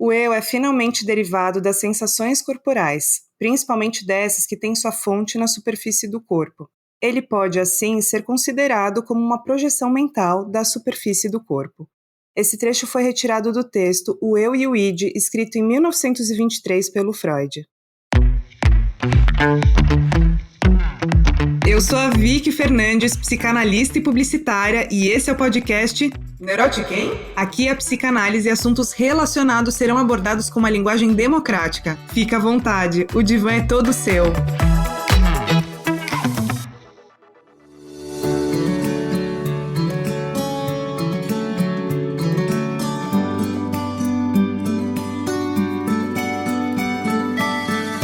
O eu é finalmente derivado das sensações corporais, principalmente dessas que têm sua fonte na superfície do corpo. Ele pode, assim, ser considerado como uma projeção mental da superfície do corpo. Esse trecho foi retirado do texto O Eu e o Id, escrito em 1923 pelo Freud. Eu sou a Vicky Fernandes, psicanalista e publicitária, e esse é o podcast Neurotiquem? Aqui a psicanálise e assuntos relacionados serão abordados com uma linguagem democrática. Fica à vontade, o divã é todo seu.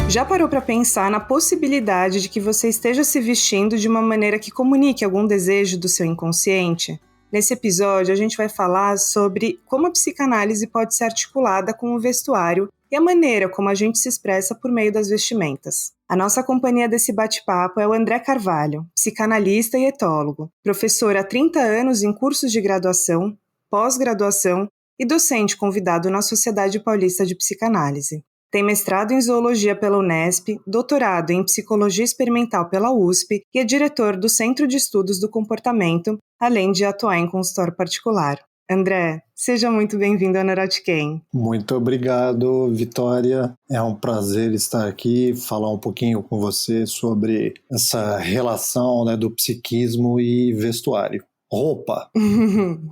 Já parou para pensar na possibilidade de que você esteja se vestindo de uma maneira que comunique algum desejo do seu inconsciente? Nesse episódio, a gente vai falar sobre como a psicanálise pode ser articulada com o vestuário e a maneira como a gente se expressa por meio das vestimentas. A nossa companhia desse bate-papo é o André Carvalho, psicanalista e etólogo, professor há 30 anos em cursos de graduação, pós-graduação e docente convidado na Sociedade Paulista de Psicanálise. Tem mestrado em Zoologia pela Unesp, doutorado em Psicologia Experimental pela USP e é diretor do Centro de Estudos do Comportamento, além de atuar em consultório particular. André, seja muito bem-vindo ao Neurotiquem. Muito obrigado, Vitória. É um prazer estar aqui, falar um pouquinho com você sobre essa relação, do psiquismo e vestuário. Roupa.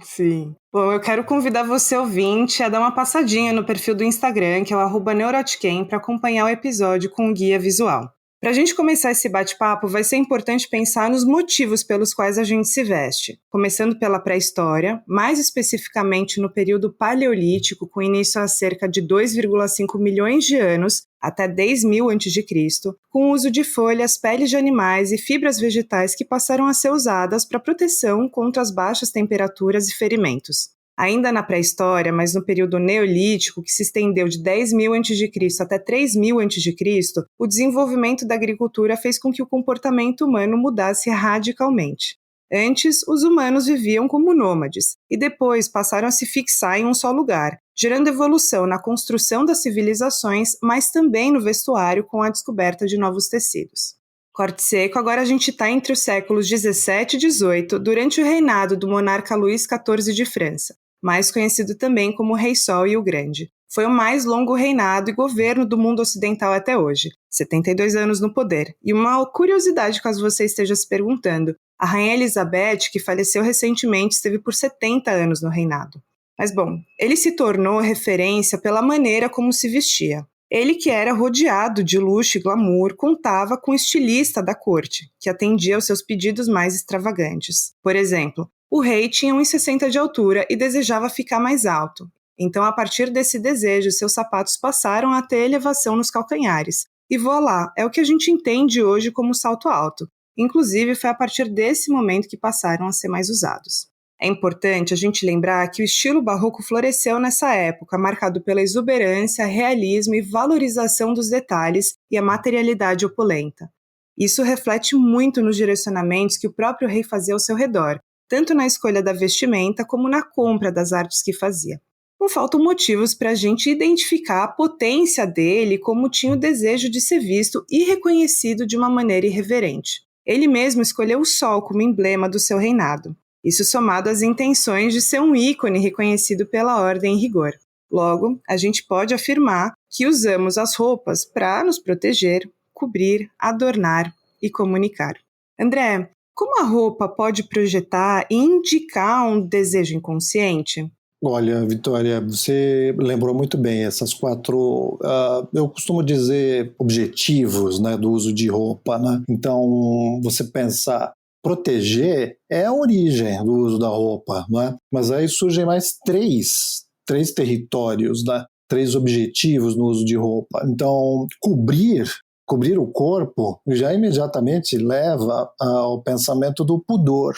Sim. Bom, eu quero convidar você, ouvinte, a dar uma passadinha no perfil do Instagram, que é o @neurotiquem, para acompanhar o episódio com o guia visual. Para a gente começar esse bate-papo, vai ser importante pensar nos motivos pelos quais a gente se veste. Começando pela pré-história, mais especificamente no período paleolítico, com início há cerca de 2,5 milhões de anos, até 10.000 a.C., com o uso de folhas, peles de animais e fibras vegetais que passaram a ser usadas para proteção contra as baixas temperaturas e ferimentos. Ainda na pré-história, mas no período neolítico, que se estendeu de 10.000 a.C. até 3.000 a.C., o desenvolvimento da agricultura fez com que o comportamento humano mudasse radicalmente. Antes, os humanos viviam como nômades, e depois passaram a se fixar em um só lugar, gerando evolução na construção das civilizações, mas também no vestuário com a descoberta de novos tecidos. Corte seco, agora a gente está entre os séculos 17 e 18, durante o reinado do monarca Luís XIV de França, mais conhecido também como Rei Sol e o Grande. Foi o mais longo reinado e governo do mundo ocidental até hoje, 72 anos no poder. E uma curiosidade, caso você esteja se perguntando, a Rainha Elizabeth, que faleceu recentemente, esteve por 70 anos no reinado. Mas bom, ele se tornou referência pela maneira como se vestia. Ele, que era rodeado de luxo e glamour, contava com um estilista da corte, que atendia aos seus pedidos mais extravagantes. Por exemplo, o rei tinha 1,60 m de altura e desejava ficar mais alto. Então, a partir desse desejo, seus sapatos passaram a ter elevação nos calcanhares. E voilá, é o que a gente entende hoje como salto alto. Inclusive, foi a partir desse momento que passaram a ser mais usados. É importante a gente lembrar que o estilo barroco floresceu nessa época, marcado pela exuberância, realismo e valorização dos detalhes e a materialidade opulenta. Isso reflete muito nos direcionamentos que o próprio rei fazia ao seu redor, tanto na escolha da vestimenta como na compra das artes que fazia. Não faltam motivos para a gente identificar a potência dele e como tinha o desejo de ser visto e reconhecido de uma maneira irreverente. Ele mesmo escolheu o sol como emblema do seu reinado. Isso somado às intenções de ser um ícone reconhecido pela ordem em rigor. Logo, a gente pode afirmar que usamos as roupas para nos proteger, cobrir, adornar e comunicar. André, como a roupa pode projetar e indicar um desejo inconsciente? Olha, Vitória, você lembrou muito bem essas 4, eu costumo dizer, objetivos, do uso de roupa, Então, você pensar, proteger é a origem do uso da roupa, Mas aí surgem mais três territórios, 3 objetivos no uso de roupa. Então, cobrir o corpo já imediatamente leva ao pensamento do pudor.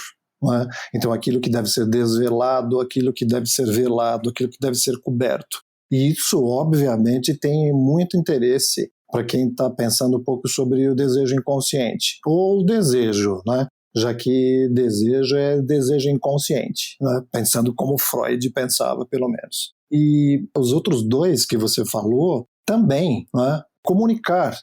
Então, aquilo que deve ser desvelado, aquilo que deve ser velado, aquilo que deve ser coberto. E isso, obviamente, tem muito interesse para quem está pensando um pouco sobre o desejo inconsciente, ou o desejo, já que desejo é desejo inconsciente, pensando como Freud pensava, pelo menos. E os outros dois que você falou também, né? Comunicar.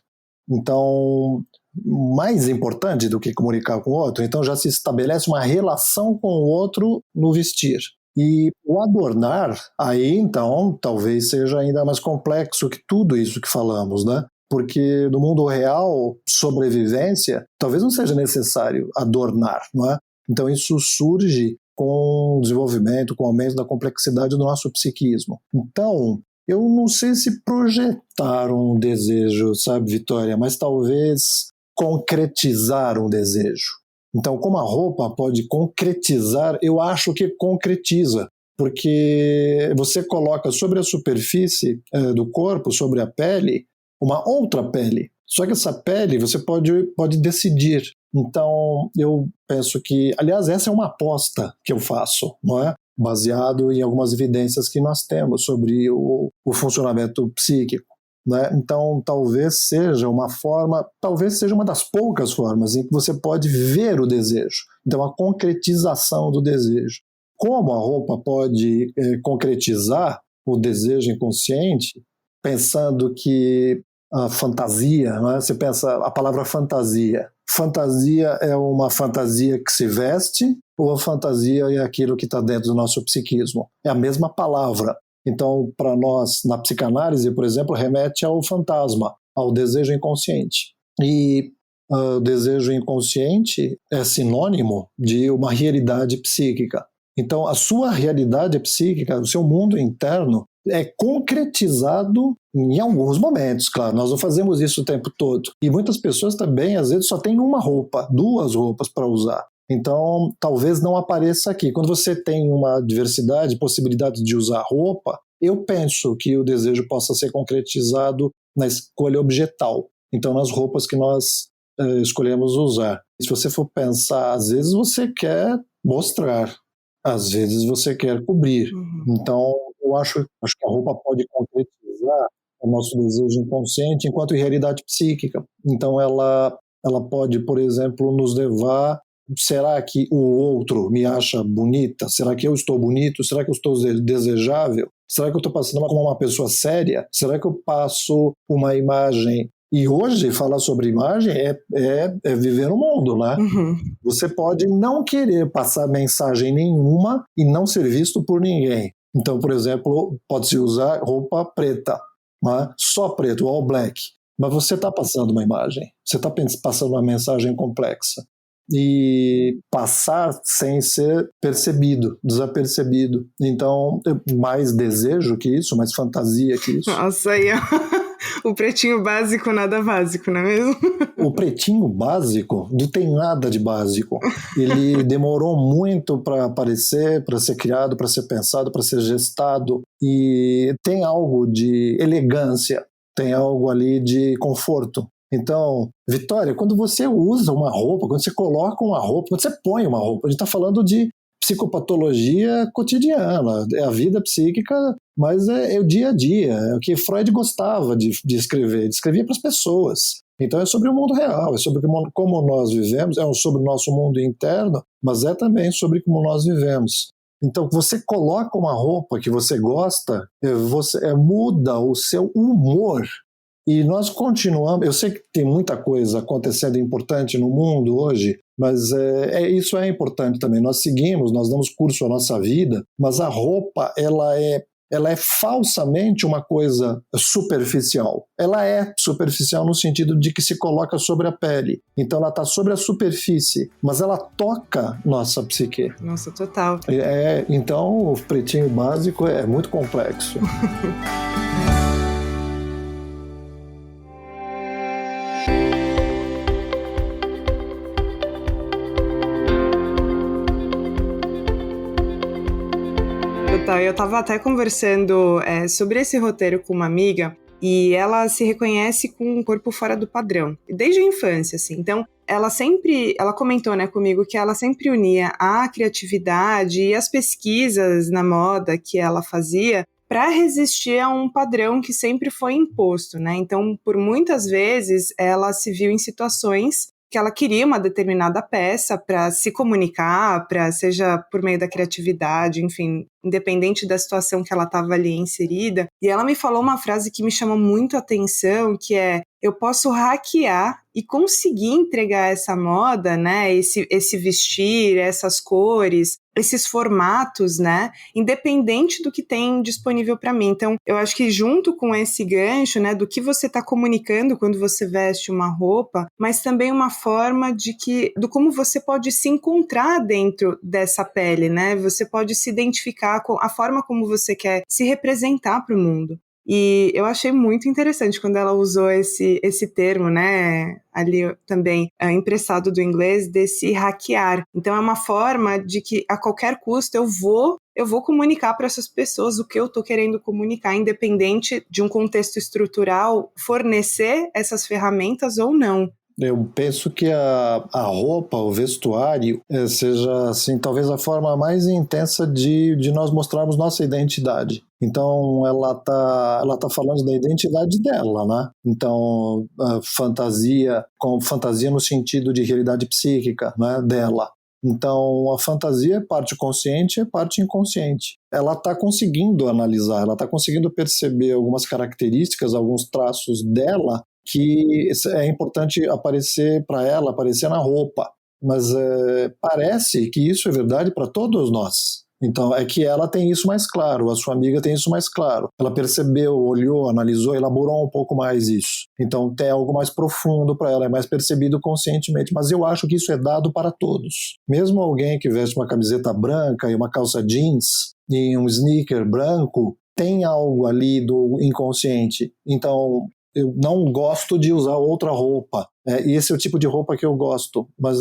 Então, mais importante do que comunicar com o outro, então já se estabelece uma relação com o outro no vestir. E o adornar, aí então, talvez seja ainda mais complexo que tudo isso que falamos, né? Porque no mundo real, sobrevivência, talvez não seja necessário adornar, não é? Então isso surge com o desenvolvimento, com o aumento da complexidade do nosso psiquismo. Então, eu não sei se projetar um desejo, sabe, Vitória, mas talvez concretizar um desejo. Então, como a roupa pode concretizar, eu acho que concretiza, porque você coloca sobre a superfície do corpo, sobre a pele, uma outra pele. Só que essa pele você pode decidir. Então, eu penso que, aliás, essa é uma aposta que eu faço, não é? Baseado em algumas evidências que nós temos sobre o funcionamento psíquico. Né? Então, talvez seja uma forma, talvez seja uma das poucas formas em que você pode ver o desejo. Então, a concretização do desejo. Como a roupa pode concretizar o desejo inconsciente, pensando que a fantasia, né? Você pensa a palavra fantasia. Fantasia é uma fantasia que se veste ou a fantasia é aquilo que está dentro do nosso psiquismo? É a mesma palavra. Então, para nós, na psicanálise, por exemplo, remete ao fantasma, ao desejo inconsciente. E o desejo inconsciente é sinônimo de uma realidade psíquica. Então, a sua realidade psíquica, o seu mundo interno, é concretizado em alguns momentos, claro, nós não fazemos isso o tempo todo. E muitas pessoas também, às vezes, só têm uma roupa, duas roupas para usar. Então, talvez não apareça aqui. Quando você tem uma diversidade, possibilidade de usar roupa, eu penso que o desejo possa ser concretizado na escolha objetal. Então, nas roupas que nós escolhemos usar. Se você for pensar, às vezes você quer mostrar, às vezes você quer cobrir. Então, eu acho que a roupa pode concretizar o nosso desejo inconsciente enquanto realidade psíquica. Então, ela pode, por exemplo, nos levar. Será que o outro me acha bonita? Será que eu estou bonito? Será que eu estou desejável? Será que eu estou passando como uma pessoa séria? Será que eu passo uma imagem? E hoje, falar sobre imagem é viver no mundo, né? Você pode não querer passar mensagem nenhuma e não ser visto por ninguém. Então, por exemplo, pode-se usar roupa preta, né? Só preto, all black. Mas você está passando uma imagem, você está passando uma mensagem complexa. E passar sem ser percebido, desapercebido. Então, mais desejo que isso, mais fantasia que isso. Nossa, aí o pretinho básico, nada básico, não é mesmo? O pretinho básico não tem nada de básico. Ele demorou muito para aparecer, para ser criado, para ser pensado, para ser gestado. E tem algo de elegância, tem algo ali de conforto. Então, Vitória, quando você usa uma roupa, quando você coloca uma roupa, quando você põe uma roupa, a gente está falando de psicopatologia cotidiana, é a vida psíquica, mas é o dia a dia, é o que Freud gostava de escrever, escrevia para as pessoas. Então é sobre o mundo real, é sobre como nós vivemos, é sobre o nosso mundo interno, mas é também sobre como nós vivemos. Então, você coloca uma roupa que você gosta, você muda o seu humor. E nós continuamos, eu sei que tem muita coisa acontecendo importante no mundo hoje, mas isso é importante também. Nós seguimos, nós damos curso à nossa vida, mas a roupa, ela é falsamente uma coisa superficial. Ela é superficial no sentido de que se coloca sobre a pele. Então ela está sobre a superfície, mas ela toca nossa psique. Nossa, total. Então o pretinho básico é muito complexo. Eu estava até conversando sobre esse roteiro com uma amiga e ela se reconhece com um corpo fora do padrão, desde a infância, assim. Então, ela comentou, né, comigo que ela sempre unia a criatividade e as pesquisas na moda que ela fazia para resistir a um padrão que sempre foi imposto, né? Então, por muitas vezes, ela se viu em situações que ela queria uma determinada peça para se comunicar, seja por meio da criatividade, enfim, independente da situação que ela estava ali inserida. E ela me falou uma frase que me chamou muito a atenção, que é: eu posso hackear e conseguir entregar essa moda, né, esse vestir, essas cores, esses formatos, né, independente do que tem disponível para mim. Então, eu acho que junto com esse gancho, né, do que você está comunicando quando você veste uma roupa, mas também uma forma do como você pode se encontrar dentro dessa pele, né, você pode se identificar com a forma como você quer se representar para o mundo. E eu achei muito interessante quando ela usou esse termo, né, ali também emprestado do inglês, desse hackear. Então é uma forma de que a qualquer custo eu vou comunicar para essas pessoas o que eu estou querendo comunicar, independente de um contexto estrutural fornecer essas ferramentas ou não. Eu penso que a roupa, o vestuário, seja, assim, talvez a forma mais intensa de nós mostrarmos nossa identidade. Então, ela tá falando da identidade dela, né? Então, fantasia no sentido de realidade psíquica, né, dela. Então, a fantasia é parte consciente e parte inconsciente. Ela está conseguindo analisar, ela está conseguindo perceber algumas características, alguns traços dela que é importante aparecer para ela, aparecer na roupa. Mas parece que isso é verdade para todos nós. Então, é que ela tem isso mais claro, a sua amiga tem isso mais claro. Ela percebeu, olhou, analisou, elaborou um pouco mais isso. Então, tem algo mais profundo para ela, é mais percebido conscientemente. Mas eu acho que isso é dado para todos. Mesmo alguém que veste uma camiseta branca e uma calça jeans e um sneaker branco, tem algo ali do inconsciente. Então, eu não gosto de usar outra roupa. E esse é o tipo de roupa que eu gosto. Mas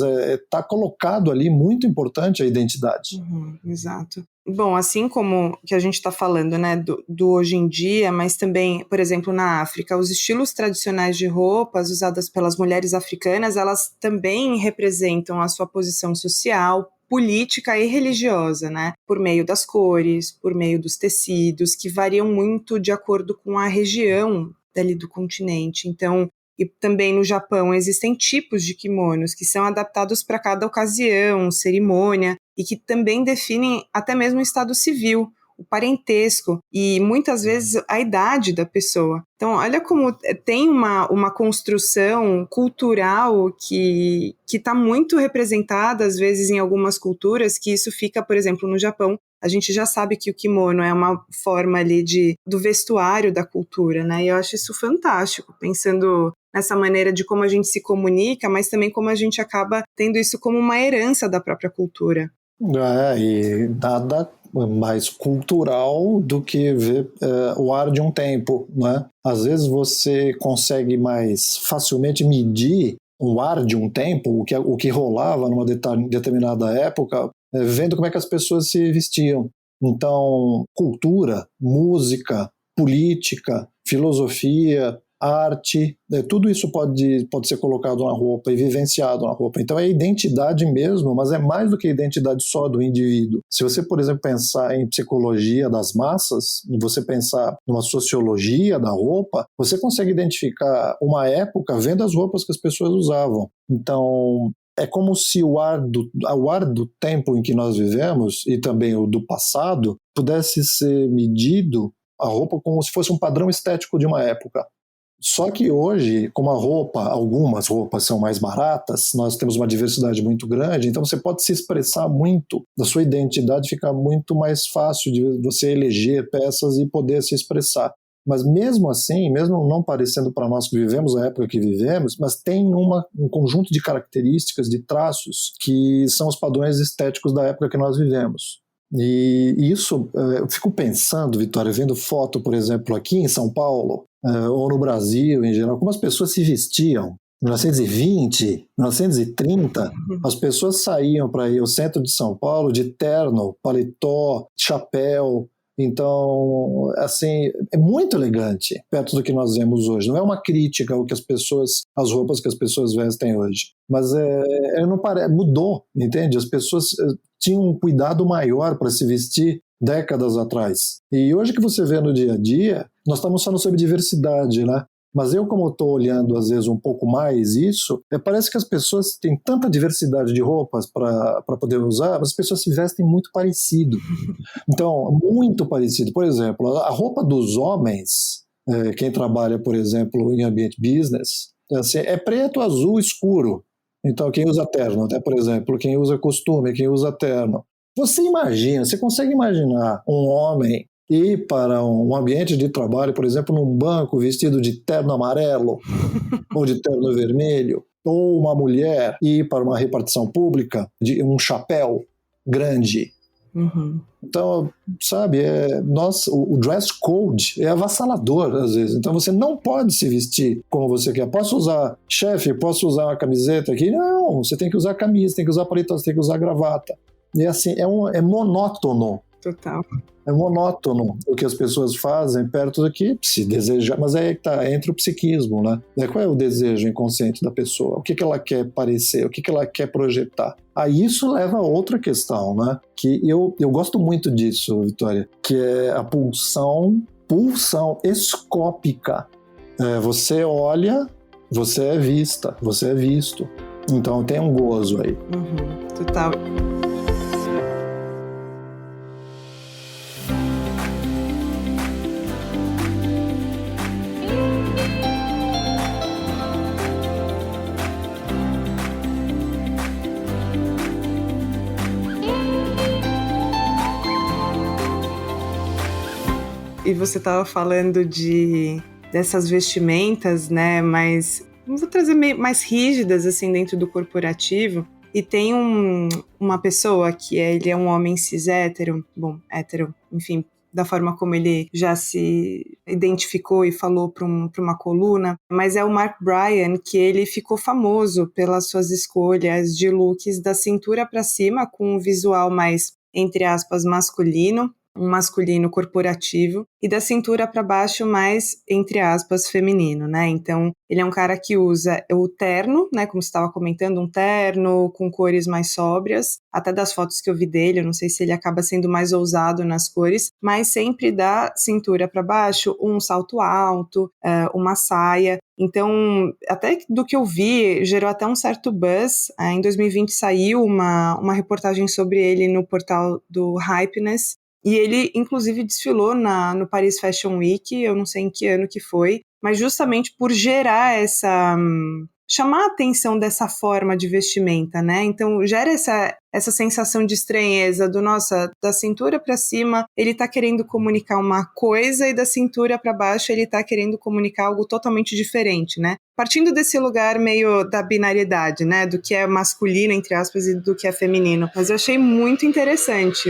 tá colocado ali, muito importante, a identidade. Exato. Bom, assim como que a gente está falando, né, do hoje em dia, mas também, por exemplo, na África, os estilos tradicionais de roupas usadas pelas mulheres africanas, elas também representam a sua posição social, política e religiosa, né, por meio das cores, por meio dos tecidos, que variam muito de acordo com a região dali do continente. Então, e também no Japão existem tipos de kimonos que são adaptados para cada ocasião, cerimônia, e que também definem até mesmo o estado civil, o parentesco e muitas vezes a idade da pessoa. Então, olha como tem uma construção cultural que está muito representada, às vezes, em algumas culturas, que isso fica, por exemplo, no Japão. A gente já sabe que o kimono é uma forma ali do vestuário da cultura, né? E eu acho isso fantástico, pensando nessa maneira de como a gente se comunica, mas também como a gente acaba tendo isso como uma herança da própria cultura. E nada mais cultural do que ver o ar de um tempo, né? Às vezes você consegue mais facilmente medir o ar de um tempo, o que rolava numa determinada época, vendo como é que as pessoas se vestiam. Então, cultura, música, política, filosofia, arte, tudo isso pode ser colocado na roupa e vivenciado na roupa. Então é identidade mesmo, mas é mais do que identidade só do indivíduo. Se você, por exemplo, pensar em psicologia das massas, você pensar numa sociologia da roupa, você consegue identificar uma época vendo as roupas que as pessoas usavam. Então, é como se o ar do tempo em que nós vivemos e também o do passado pudesse ser medido, a roupa, como se fosse um padrão estético de uma época. Só que hoje, como algumas roupas são mais baratas, nós temos uma diversidade muito grande, então você pode se expressar muito, da sua identidade fica muito mais fácil de você eleger peças e poder se expressar. Mas mesmo assim, mesmo não parecendo para nós que vivemos a época que vivemos, mas tem um conjunto de características, de traços, que são os padrões estéticos da época que nós vivemos. E isso, eu fico pensando, Vitória, vendo foto, por exemplo, aqui em São Paulo, ou no Brasil em geral, como as pessoas se vestiam. Em 1920, 1930, as pessoas saíam para ir ao centro de São Paulo de terno, paletó, chapéu. Então, assim, é muito elegante perto do que nós vemos hoje. Não é uma crítica às roupas que as pessoas vestem hoje, mas mudou, entende? As pessoas tinham um cuidado maior para se vestir décadas atrás. E hoje que você vê no dia a dia, nós estamos falando sobre diversidade, né? Mas eu, como estou olhando às vezes um pouco mais isso, parece que as pessoas têm tanta diversidade de roupas para poder usar, mas as pessoas se vestem muito parecido. Então, muito parecido. Por exemplo, a roupa dos homens, quem trabalha, por exemplo, em ambiente business, assim, é preto, azul, escuro. Então, quem usa terno, até, por exemplo, quem usa costume, quem usa terno. Você consegue imaginar um homem ir para um ambiente de trabalho, por exemplo, num banco vestido de terno amarelo ou de terno vermelho, ou uma mulher ir para uma repartição pública de um chapéu grande? Uhum. Então, sabe, o dress code é avassalador às vezes. Então você não pode se vestir como você quer. Posso usar, chefe, posso usar uma camiseta aqui? Não, você tem que usar camisa, tem que usar paletó, você tem que usar gravata. E assim, é monótono. Total. É monótono o que as pessoas fazem perto daqui, se desejar, mas aí tá, entra o psiquismo, né? Qual é o desejo inconsciente da pessoa? O que ela quer parecer? O que ela quer projetar? Aí isso leva a outra questão, né? Que eu gosto muito disso, Vitória, que é a pulsão escópica. Você olha, você é vista, você é visto. Então tem um gozo aí. Total. E você estava falando dessas vestimentas, né, vou trazer mais rígidas, assim, dentro do corporativo. E tem uma pessoa que ele é um homem cis hétero, enfim, da forma como ele já se identificou e falou para uma coluna, mas é o Mark Bryan, que ele ficou famoso pelas suas escolhas de looks da cintura para cima, com um visual mais, entre aspas, masculino, um masculino corporativo, e da cintura para baixo mais, entre aspas, feminino, né? Então, ele é um cara que usa o terno, né? Como você estava comentando, um terno com cores mais sóbrias, até das fotos que eu vi dele, eu não sei se ele acaba sendo mais ousado nas cores, mas sempre da cintura para baixo, um salto alto, uma saia. Então, até do que eu vi, gerou até um certo buzz. Em 2020 saiu uma reportagem sobre ele no portal do Hypeness, e ele, inclusive, desfilou no Paris Fashion Week, eu não sei em que ano que foi, mas justamente por gerar chamar a atenção dessa forma de vestimenta, né? Então, gera essa sensação de estranheza da cintura para cima, ele tá querendo comunicar uma coisa, e da cintura para baixo ele tá querendo comunicar algo totalmente diferente, né? Partindo desse lugar meio da binariedade, né? Do que é masculino, entre aspas, e do que é feminino. Mas eu achei muito interessante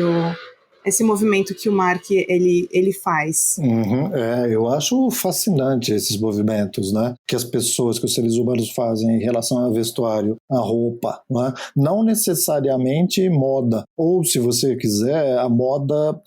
esse movimento que o Mark ele faz. Eu acho fascinante esses movimentos, né? Que as pessoas, que os seres humanos fazem em relação ao vestuário, a roupa, né? Não necessariamente moda, ou se você quiser, a moda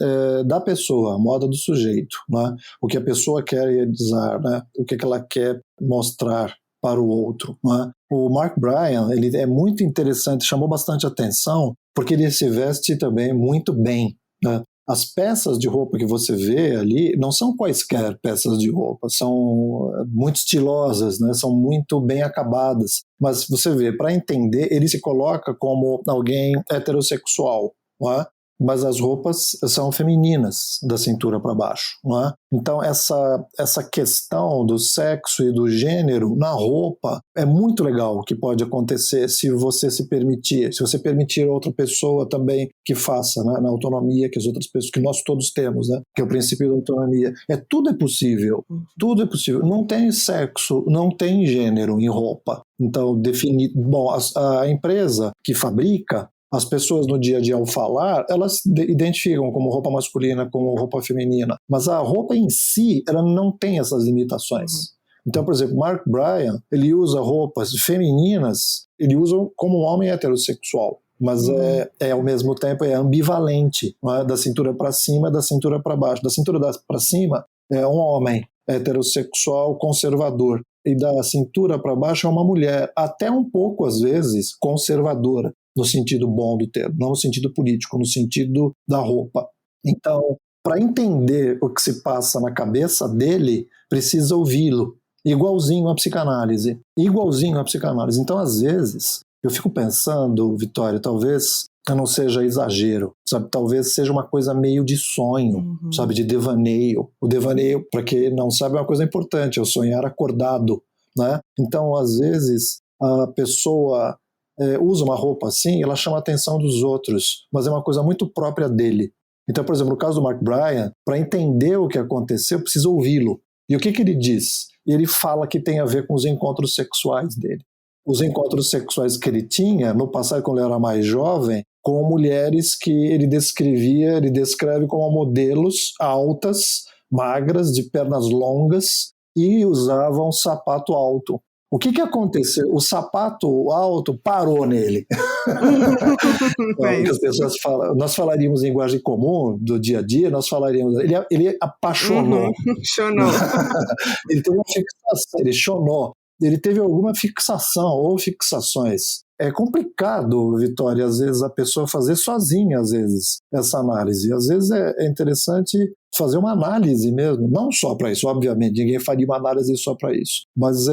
da pessoa, a moda do sujeito, né? O que a pessoa quer realizar, né? O que ela quer mostrar para o outro, né? O Mark Bryan, ele é muito interessante, chamou bastante atenção, porque ele se veste também muito bem, né? As peças de roupa que você vê ali não são quaisquer peças de roupa, são muito estilosas, né? São muito bem acabadas, mas você vê, para entender, ele se coloca como alguém heterossexual, não é? Mas as roupas são femininas, da cintura para baixo, não é? Então essa questão do sexo e do gênero na roupa é muito legal, que pode acontecer se você se permitir outra pessoa também que faça, né, na autonomia que as outras pessoas, que nós todos temos, né, que é o princípio da autonomia. Tudo é possível, não tem sexo, não tem gênero em roupa. Então, a empresa que fabrica, as pessoas no dia a dia, ao falar, elas identificam como roupa masculina, como roupa feminina, mas a roupa em si, ela não tem essas limitações. Então, por exemplo, Mark Bryan, ele usa roupas femininas, ele usa como um homem heterossexual, mas ao mesmo tempo é ambivalente, não é? Da cintura para cima, da cintura para baixo. Da cintura para cima é um homem heterossexual conservador, e da cintura para baixo é uma mulher, até um pouco, às vezes, conservadora, no sentido bom do termo, não no sentido político, no sentido da roupa. Então, para entender o que se passa na cabeça dele, precisa ouvi-lo. igualzinho à psicanálise. Igualzinho à psicanálise. Então, às vezes, eu fico pensando, Vitória, talvez não seja exagero, sabe? Talvez seja uma coisa meio de sonho, sabe? De devaneio. O devaneio, para quem não sabe, é uma coisa importante, é o sonhar acordado, né? Então, às vezes, a pessoa usa uma roupa assim, ela chama a atenção dos outros, mas é uma coisa muito própria dele. Então, por exemplo, no caso do Mark Bryan, para entender o que aconteceu, precisa ouvi-lo. E o que ele diz? Ele fala que tem a ver com os encontros sexuais dele. Os encontros sexuais que ele tinha, no passado, quando ele era mais jovem, com mulheres que ele descreve como modelos altas, magras, de pernas longas, e usavam sapato alto. O que aconteceu? O sapato alto parou nele. As pessoas falam, nós falaríamos em linguagem comum do dia a dia, nós falaríamos, ele apaixonou. Chonou. Ele teve uma fixação, ele chonou. Ele teve alguma fixação ou fixações. É complicado, Vitória, às vezes a pessoa fazer sozinha, às vezes, essa análise. Às vezes é interessante fazer uma análise mesmo, não só para isso, obviamente, ninguém faria uma análise só para isso, mas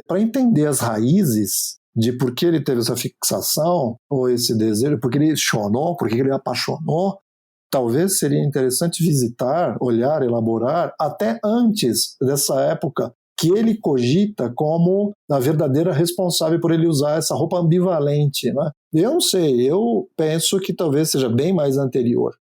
para entender as raízes de por que ele teve essa fixação ou esse desejo, por que ele chonou, por que ele apaixonou. Talvez seria interessante visitar, olhar, elaborar, até antes dessa época, que ele cogita como a verdadeira responsável por ele usar essa roupa ambivalente, né? Eu não sei, eu penso que talvez seja bem mais anterior.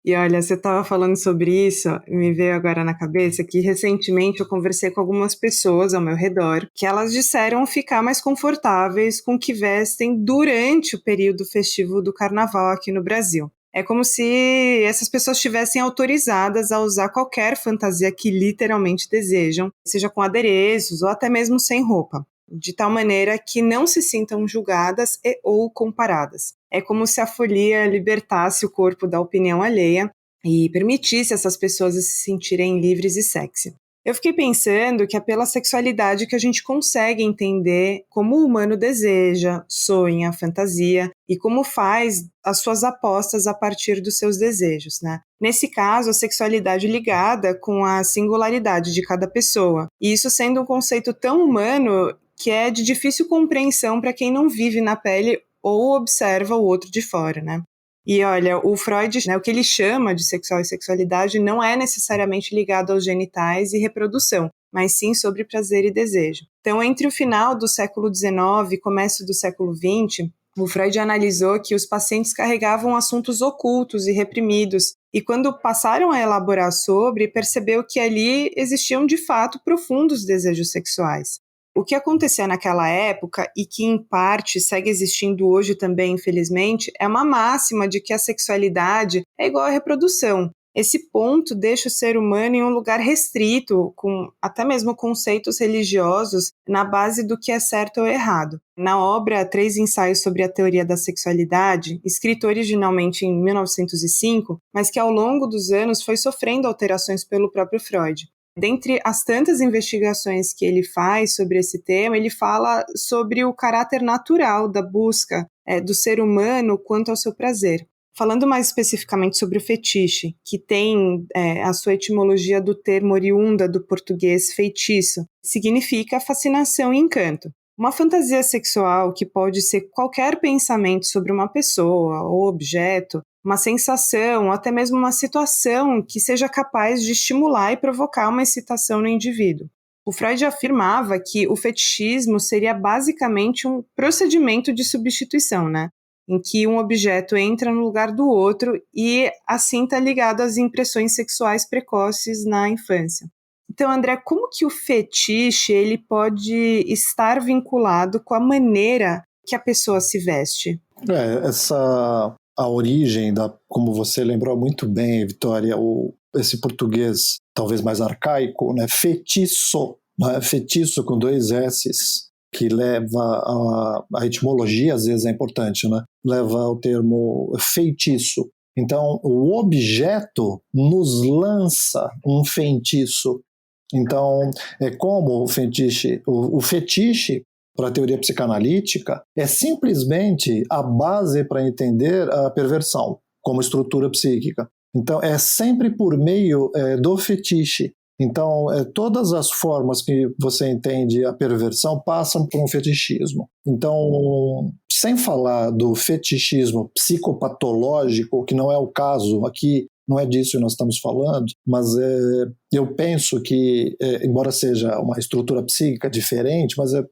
E olha, você estava falando sobre isso, me veio agora na cabeça que recentemente eu conversei com algumas pessoas ao meu redor que elas disseram ficar mais confortáveis com o que vestem durante o período festivo do carnaval aqui no Brasil. É como se essas pessoas estivessem autorizadas a usar qualquer fantasia que literalmente desejam, seja com adereços ou até mesmo sem roupa, de tal maneira que não se sintam julgadas ou comparadas. É como se a folia libertasse o corpo da opinião alheia e permitisse essas pessoas se sentirem livres e sexy. Eu fiquei pensando que é pela sexualidade que a gente consegue entender como o humano deseja, sonha, fantasia e como faz as suas apostas a partir dos seus desejos, né? Nesse caso, a sexualidade ligada com a singularidade de cada pessoa. E isso sendo um conceito tão humano que é de difícil compreensão para quem não vive na pele ou observa o outro de fora, né? E olha, o Freud, né, o que ele chama de sexual e sexualidade não é necessariamente ligado aos genitais e reprodução, mas sim sobre prazer e desejo. Então, entre o final do século XIX e começo do século XX, o Freud analisou que os pacientes carregavam assuntos ocultos e reprimidos, e quando passaram a elaborar sobre, percebeu que ali existiam de fato profundos desejos sexuais. O que acontecia naquela época, e que em parte segue existindo hoje também, infelizmente, é uma máxima de que a sexualidade é igual à reprodução. Esse ponto deixa o ser humano em um lugar restrito, com até mesmo conceitos religiosos na base do que é certo ou errado. Na obra 3 Ensaios sobre a Teoria da Sexualidade, escrito originalmente em 1905, mas que ao longo dos anos foi sofrendo alterações pelo próprio Freud. Dentre as tantas investigações que ele faz sobre esse tema, ele fala sobre o caráter natural da busca do ser humano quanto ao seu prazer. Falando mais especificamente sobre o fetiche, que tem a sua etimologia do termo oriunda do português feitiço, significa fascinação e encanto. Uma fantasia sexual que pode ser qualquer pensamento sobre uma pessoa ou objeto, uma sensação ou até mesmo uma situação que seja capaz de estimular e provocar uma excitação no indivíduo. O Freud afirmava que o fetichismo seria basicamente um procedimento de substituição, né? Em que um objeto entra no lugar do outro e assim está ligado às impressões sexuais precoces na infância. Então, André, como que o fetiche ele pode estar vinculado com a maneira que a pessoa se veste? A origem, como você lembrou muito bem, Vitória, esse português talvez mais arcaico, né? Fetiço, né? Fetiço com 2 S's, que leva a etimologia, às vezes é importante, né? Leva ao termo feitiço. Então, o objeto nos lança um feitiço. Então, é como o fetiche, para a teoria psicanalítica, é simplesmente a base para entender a perversão como estrutura psíquica. Então, é sempre por meio do fetiche. Então, todas as formas que você entende a perversão passam por um fetichismo. Então, sem falar do fetichismo psicopatológico, que não é o caso aqui, não é disso que nós estamos falando, mas eu penso que, embora seja uma estrutura psíquica diferente, mas é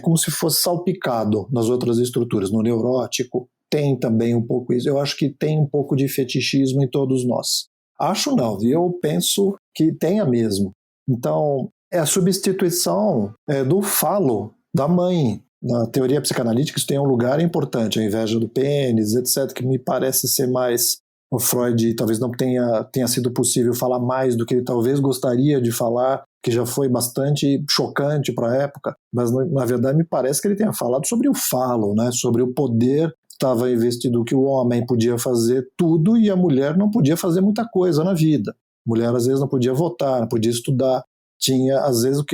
como se fosse salpicado nas outras estruturas. No neurótico tem também um pouco isso. Eu acho que tem um pouco de fetichismo em todos nós. Acho não, eu penso que tenha mesmo. Então, é a substituição do falo da mãe. Na teoria psicanalítica isso tem um lugar importante, a inveja do pênis, etc., que me parece ser mais... O Freud talvez não tenha sido possível falar mais do que ele talvez gostaria de falar, que já foi bastante chocante para a época, mas na verdade me parece que ele tenha falado sobre o falo, né? Sobre o poder que estava investido, que o homem podia fazer tudo e a mulher não podia fazer muita coisa na vida. A mulher às vezes não podia votar, não podia estudar, tinha às vezes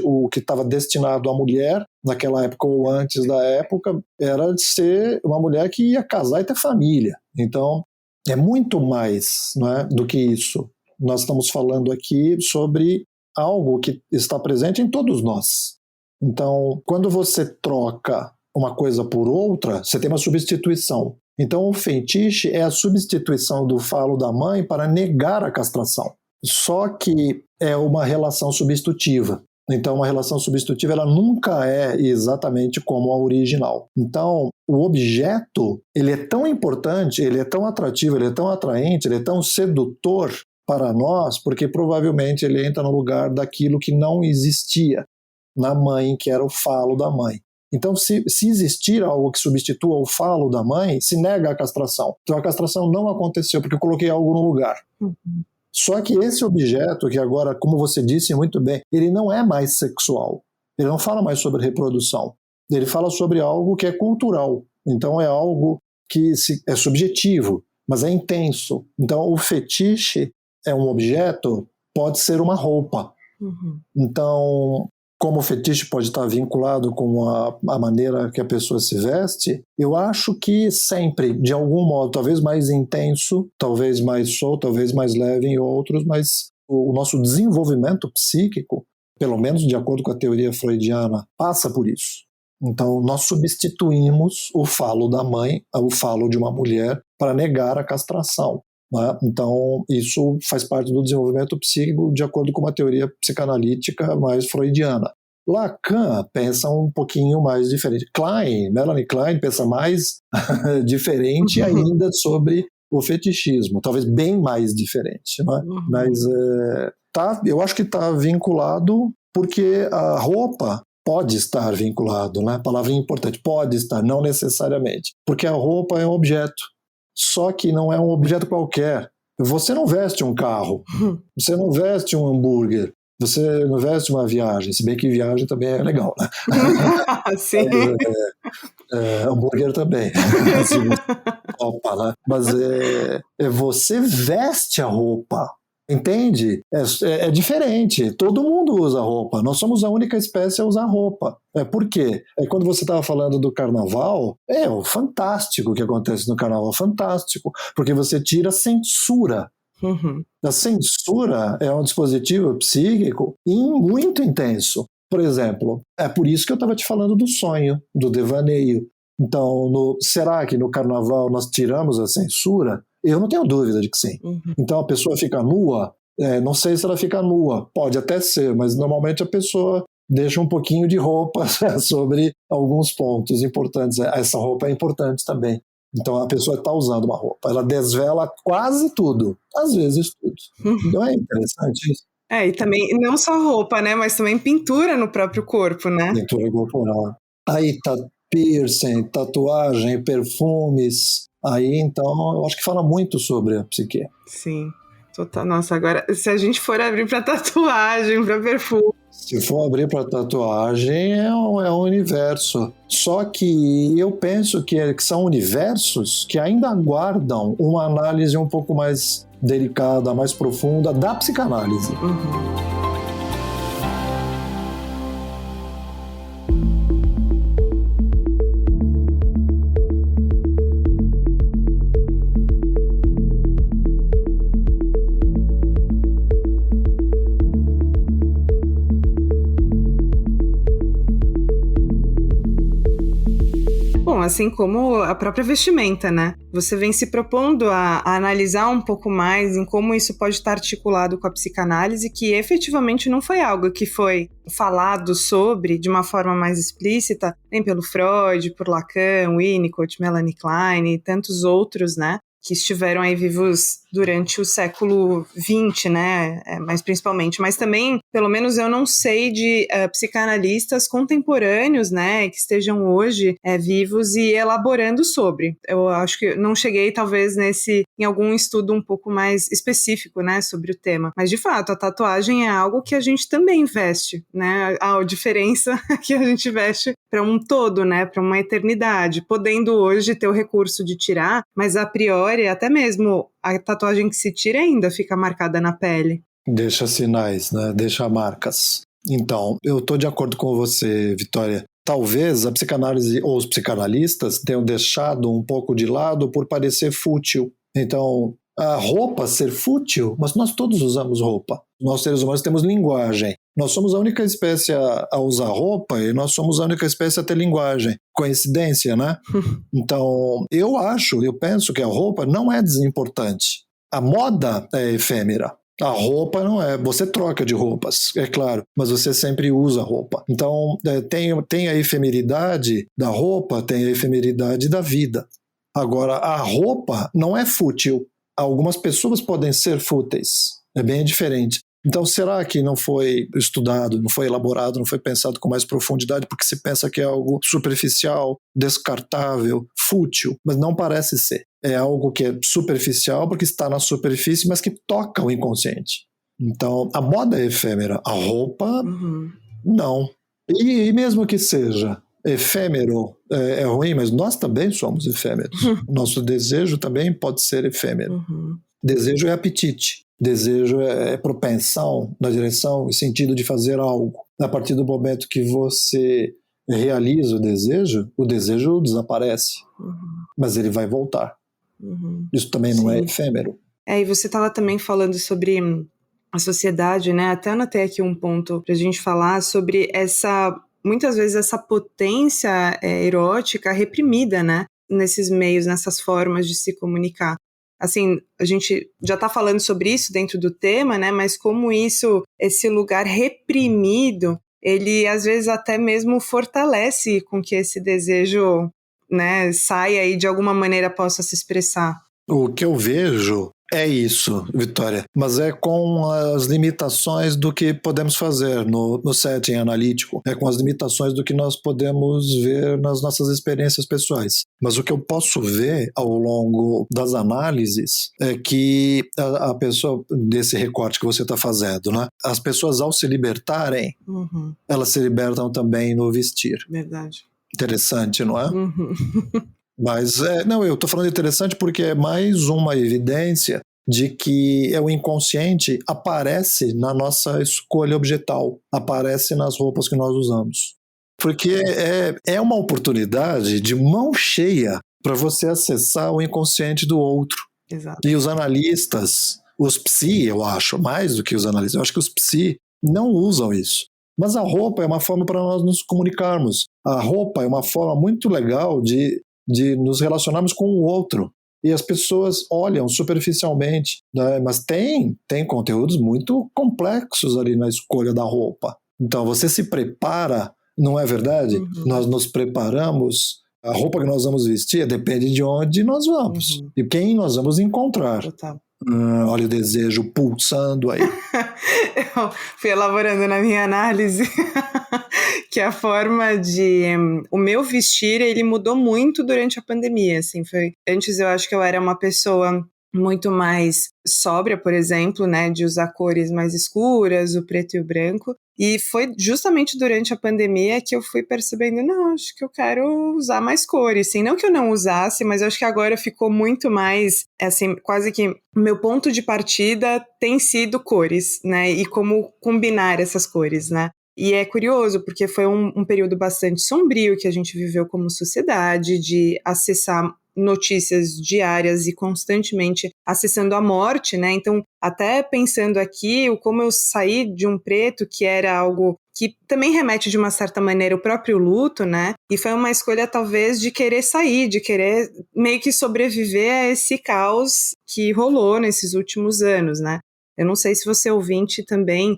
o que estava destinado à mulher naquela época ou antes da época era de ser uma mulher que ia casar e ter família. Então é muito mais, não é, do que isso. Nós estamos falando aqui sobre algo que está presente em todos nós. Então, quando você troca uma coisa por outra, você tem uma substituição. Então, o fetiche é a substituição do falo da mãe para negar a castração. Só que é uma relação substitutiva. Então, uma relação substitutiva ela nunca é exatamente como a original. Então, o objeto ele é tão importante, ele é tão atrativo, ele é tão atraente, ele é tão sedutor para nós, porque provavelmente ele entra no lugar daquilo que não existia na mãe, que era o falo da mãe. Então, se existir algo que substitua o falo da mãe, se nega a castração. Então, a castração não aconteceu porque eu coloquei algo no lugar. Só que esse objeto, que agora, como você disse muito bem, ele não é mais sexual. Ele não fala mais sobre reprodução. Ele fala sobre algo que é cultural. Então é algo que é subjetivo, mas é intenso. Então o fetiche é um objeto, pode ser uma roupa. Então, como o fetiche pode estar vinculado com a maneira que a pessoa se veste, eu acho que sempre, de algum modo, talvez mais intenso, talvez mais solto, talvez mais leve em outros, mas o nosso desenvolvimento psíquico, pelo menos de acordo com a teoria freudiana, passa por isso. Então, nós substituímos o falo da mãe, o falo de uma mulher, para negar a castração. Né? Então, isso faz parte do desenvolvimento psíquico de acordo com uma teoria psicanalítica mais freudiana. Lacan pensa um pouquinho mais diferente. Melanie Klein pensa mais diferente ainda sobre o fetichismo, talvez bem mais diferente. Né? Mas eu acho que está vinculado porque a roupa pode estar vinculado, né? Palavrinha importante, pode estar, não necessariamente, porque a roupa é um objeto. Só que não é um objeto qualquer. Você não veste um carro, você não veste um hambúrguer, você não veste uma viagem, se bem que viagem também é legal, né? Sim. Hambúrguer também. Opa, né? Mas você veste a roupa. Entende? É diferente. Todo mundo usa roupa. Nós somos a única espécie a usar roupa. Por quê? Quando você estava falando do carnaval, o fantástico que acontece no carnaval, fantástico, porque você tira a censura. A censura é um dispositivo psíquico muito intenso. Por exemplo, é por isso que eu estava te falando do sonho, do devaneio. Então, será que no carnaval nós tiramos a censura? Eu não tenho dúvida de que sim. Então a pessoa fica nua, não sei se ela fica nua, pode até ser, mas normalmente a pessoa deixa um pouquinho de roupa sobre alguns pontos importantes. Essa roupa é importante também. Então a pessoa está usando uma roupa, ela desvela quase tudo, às vezes tudo. Então é interessante isso. E também não só roupa, né, mas também pintura no próprio corpo, né? Pintura corporal. Aí tá piercing, tatuagem, perfumes. Aí, então, eu acho que fala muito sobre a psique. Sim, total. Nossa, agora, se a gente for abrir para tatuagem, para perfume... Se for abrir para tatuagem, é um universo. Só que eu penso que são universos que ainda aguardam uma análise um pouco mais delicada, mais profunda da psicanálise. assim como a própria vestimenta, né? Você vem se propondo a analisar um pouco mais em como isso pode estar articulado com a psicanálise, que efetivamente não foi algo que foi falado sobre de uma forma mais explícita, nem pelo Freud, por Lacan, Winnicott, Melanie Klein e tantos outros, né? Que estiveram aí vivos durante o século XX, né, mas principalmente, mas também, pelo menos eu não sei de psicanalistas contemporâneos, né, que estejam hoje vivos e elaborando sobre. Eu acho que não cheguei, talvez, em algum estudo um pouco mais específico, né, sobre o tema, mas de fato, a tatuagem é algo que a gente também veste, né, a diferença é que a gente veste para um todo, né, para uma eternidade, podendo hoje ter o recurso de tirar, mas a priori, até mesmo a tatuagem que se tira ainda fica marcada na pele. Deixa sinais, né? Deixa marcas. Então, eu estou de acordo com você, Vitória. Talvez a psicanálise ou os psicanalistas tenham deixado um pouco de lado por parecer fútil. Então, a roupa ser fútil, mas nós todos usamos roupa. Nós seres humanos temos linguagem. Nós somos a única espécie a usar roupa e nós somos a única espécie a ter linguagem. Coincidência, né? Então, eu penso que a roupa não é desimportante. A moda é efêmera. A roupa não é. Você troca de roupas, é claro, mas você sempre usa roupa. Então, tem a efemeridade da roupa, tem a efemeridade da vida. Agora, a roupa não é fútil. Algumas pessoas podem ser fúteis. É bem diferente. Então, será que não foi estudado, não foi elaborado, não foi pensado com mais profundidade, porque se pensa que é algo superficial, descartável, fútil, mas não parece ser. É algo que é superficial porque está na superfície, mas que toca o inconsciente. Então, a moda é efêmera, a roupa, não. E mesmo que seja efêmero, é ruim, mas nós também somos efêmeros. Nosso desejo também pode ser efêmero. Desejo é apetite. Desejo é propensão na direção e sentido de fazer algo. A partir do momento que você realiza o desejo desaparece, mas ele vai voltar. Isso também não é efêmero. E você estava também falando sobre a sociedade, né? Até anotei aqui um ponto para a gente falar sobre muitas vezes essa potência erótica reprimida, né? Nesses meios, nessas formas de se comunicar. Assim, a gente já está falando sobre isso dentro do tema, né? Mas como esse lugar reprimido, ele às vezes até mesmo fortalece com que esse desejo, né, saia e de alguma maneira possa se expressar. O que eu vejo é isso, Vitória, mas é com as limitações do que podemos fazer no setting analítico, é com as limitações do que nós podemos ver nas nossas experiências pessoais. Mas o que eu posso ver ao longo das análises é que a pessoa, desse recorte que você está fazendo, né? As pessoas, ao se libertarem, elas se libertam também no vestir. Verdade. Interessante, não é? Mas, eu estou falando interessante porque é mais uma evidência de que o inconsciente aparece na nossa escolha objetal, aparece nas roupas que nós usamos. Porque é uma oportunidade de mão cheia para você acessar o inconsciente do outro. Exato. E os analistas, os psi, eu acho, mais do que os analistas, eu acho que os psi não usam isso. Mas a roupa é uma forma para nós nos comunicarmos. A roupa é uma forma muito legal de nos relacionarmos com o outro. E as pessoas olham superficialmente, né? Mas tem conteúdos muito complexos ali na escolha da roupa. Então você se prepara, não é verdade? Nós nos preparamos, a roupa que nós vamos vestir depende de onde nós vamos e quem nós vamos encontrar. Total. Olha o desejo pulsando aí. Eu fui elaborando na minha análise que a forma o meu vestir, ele mudou muito durante a pandemia, assim, antes eu acho que eu era uma pessoa muito mais sóbria, por exemplo, né, de usar cores mais escuras, o preto e o branco, e foi justamente durante a pandemia que eu fui percebendo, não, acho que eu quero usar mais cores, assim, não que eu não usasse, mas eu acho que agora ficou muito mais, assim, quase que o meu ponto de partida tem sido cores, né, e como combinar essas cores, né. E é curioso, porque foi um período bastante sombrio que a gente viveu como sociedade, de acessar notícias diárias e constantemente acessando a morte, né? Então, até pensando aqui, como eu saí de um preto, que era algo que também remete de uma certa maneira ao próprio luto, né? E foi uma escolha talvez de querer sair, de querer meio que sobreviver a esse caos que rolou nesses últimos anos, né? Eu não sei se você ouvinte também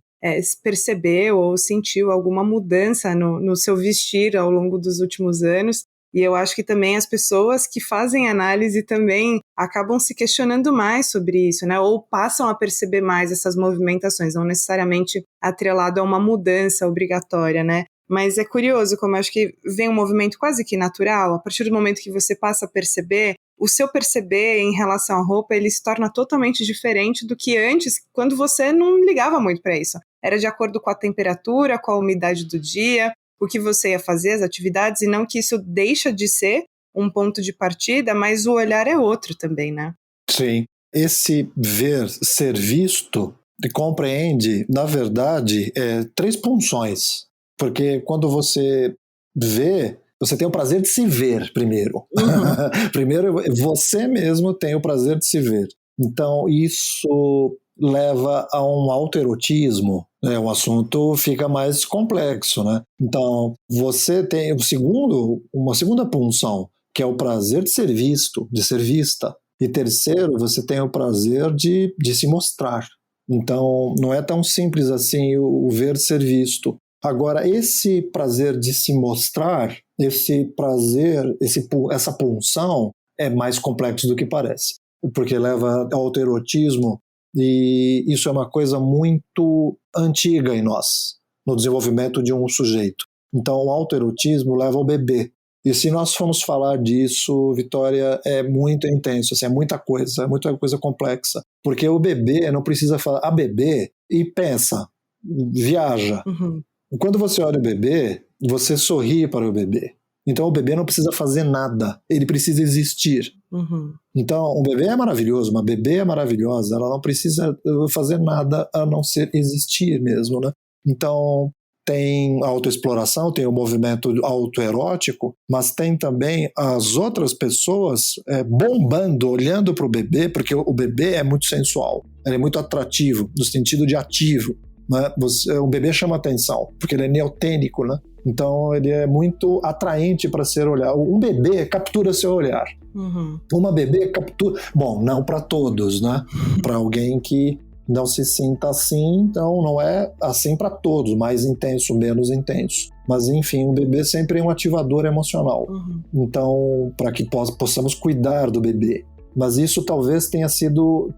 percebeu ou sentiu alguma mudança no seu vestir ao longo dos últimos anos. E eu acho que também as pessoas que fazem análise também acabam se questionando mais sobre isso, né? Ou passam a perceber mais essas movimentações, não necessariamente atrelado a uma mudança obrigatória, né? Mas é curioso como eu acho que vem um movimento quase que natural. A partir do momento que você passa a perceber, o seu perceber em relação à roupa, ele se torna totalmente diferente do que antes, quando você não ligava muito para isso. Era de acordo com a temperatura, com a umidade do dia, o que você ia fazer, as atividades, e não que isso deixa de ser um ponto de partida, mas o olhar é outro também, né? Sim. Esse ver, ser visto, compreende, na verdade, 3 funções. Porque quando você vê, você tem o prazer de se ver primeiro. Uhum. Primeiro, você mesmo tem o prazer de se ver. Então, isso leva a um autoerotismo, né? O assunto fica mais complexo, né? Então, você tem uma segunda função, que é o prazer de ser visto, de ser vista. E terceiro, você tem o prazer de se mostrar. Então, não é tão simples assim o ver ser visto. Agora, esse prazer de se mostrar, esse prazer, essa pulsão é mais complexo do que parece, porque leva ao autoerotismo, e isso é uma coisa muito antiga em nós, no desenvolvimento de um sujeito. Então, o autoerotismo leva ao bebê. E se nós formos falar disso, Vitória, é muito intenso, assim, é muita coisa complexa. Porque o bebê não precisa falar a bebê e pensa, viaja. Uhum. Quando você olha o bebê, você sorri para o bebê. Então o bebê não precisa fazer nada, ele precisa existir. Uhum. Então um bebê é maravilhoso, uma bebê é maravilhosa, ela não precisa fazer nada a não ser existir mesmo, né? Então tem a autoexploração, tem o movimento autoerótico, mas tem também as outras pessoas bombando, olhando para o bebê, porque o bebê é muito sensual, ele é muito atrativo, no sentido de ativo. Né? O bebê chama atenção, porque ele é neotênico, né? Então ele é muito atraente para ser olhado. Um bebê captura seu olhar. Uhum. Uma bebê captura... Bom, não para todos, né? Para alguém que não se sinta assim, então não é assim para todos, mais intenso, menos intenso. Mas enfim, um bebê sempre é um ativador emocional. Uhum. Então, para que possamos cuidar do bebê. Mas isso talvez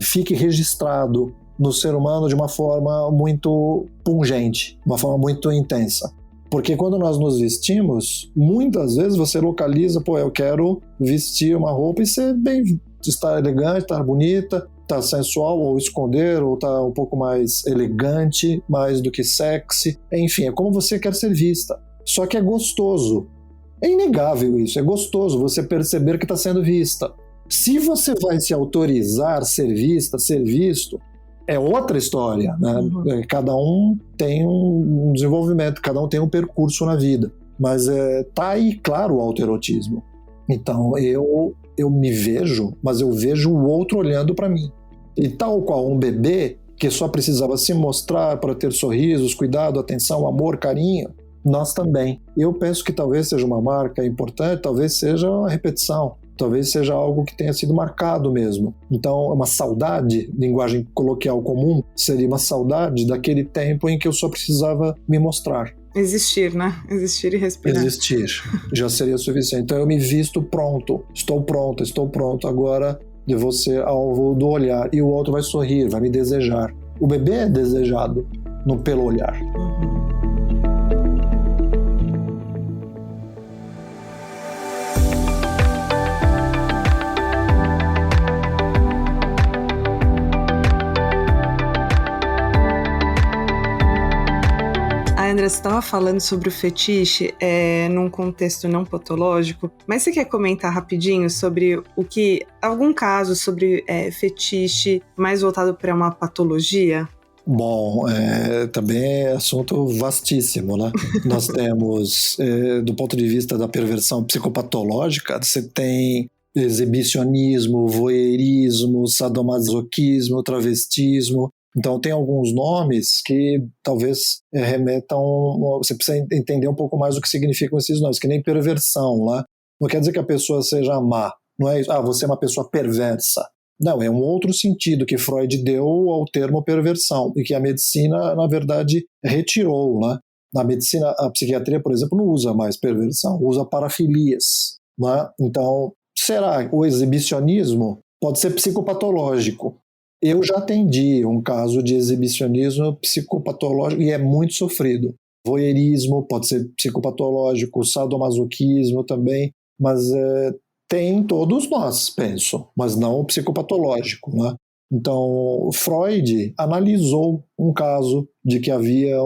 fique registrado no ser humano de uma forma muito pungente, uma forma muito intensa. Porque quando nós nos vestimos, muitas vezes você localiza, eu quero vestir uma roupa e estar elegante, estar bonita, estar sensual, ou esconder, ou estar um pouco mais elegante, mais do que sexy. Enfim, é como você quer ser vista. Só que é gostoso. É inegável isso, é gostoso você perceber que está sendo vista. Se você vai se autorizar a ser vista, ser visto, é outra história, né? Uhum. Cada um tem um desenvolvimento, cada um tem um percurso na vida. Mas tá aí, claro, o autoerotismo. Então, eu me vejo, mas eu vejo o outro olhando para mim. E tal qual um bebê que só precisava se mostrar para ter sorrisos, cuidado, atenção, amor, carinho, nós também. Eu penso que talvez seja uma marca importante, talvez seja uma repetição. Talvez seja algo que tenha sido marcado mesmo. Então, uma saudade, linguagem coloquial comum, seria uma saudade daquele tempo em que eu só precisava me mostrar. Existir, né? Existir e respirar. Existir. Já seria suficiente. Então, eu me visto pronto. Estou pronto. Agora, eu vou ser alvo do olhar. E o outro vai sorrir, vai me desejar. O bebê é desejado pelo olhar. Uhum. André, você estava falando sobre o fetiche num contexto não patológico, mas você quer comentar rapidinho sobre algum caso sobre fetiche mais voltado para uma patologia? Bom, também é assunto vastíssimo, né? Nós temos, do ponto de vista da perversão psicopatológica, você tem exibicionismo, voyeurismo, sadomasoquismo, travestismo, Então tem alguns nomes que talvez remetam, você precisa entender um pouco mais o que significam esses nomes, que nem perversão, né? Não quer dizer que a pessoa seja má, não é isso, você é uma pessoa perversa. Não, é um outro sentido que Freud deu ao termo perversão, e que a medicina, na verdade, retirou, né? Na medicina, a psiquiatria, por exemplo, não usa mais perversão, usa parafilias, né? Então, será o exibicionismo pode ser psicopatológico? Eu já atendi um caso de exibicionismo psicopatológico e é muito sofrido. Voyeurismo pode ser psicopatológico, sadomasoquismo também, mas tem todos nós, penso, mas não o psicopatológico, né? Então, Freud analisou um caso de que havia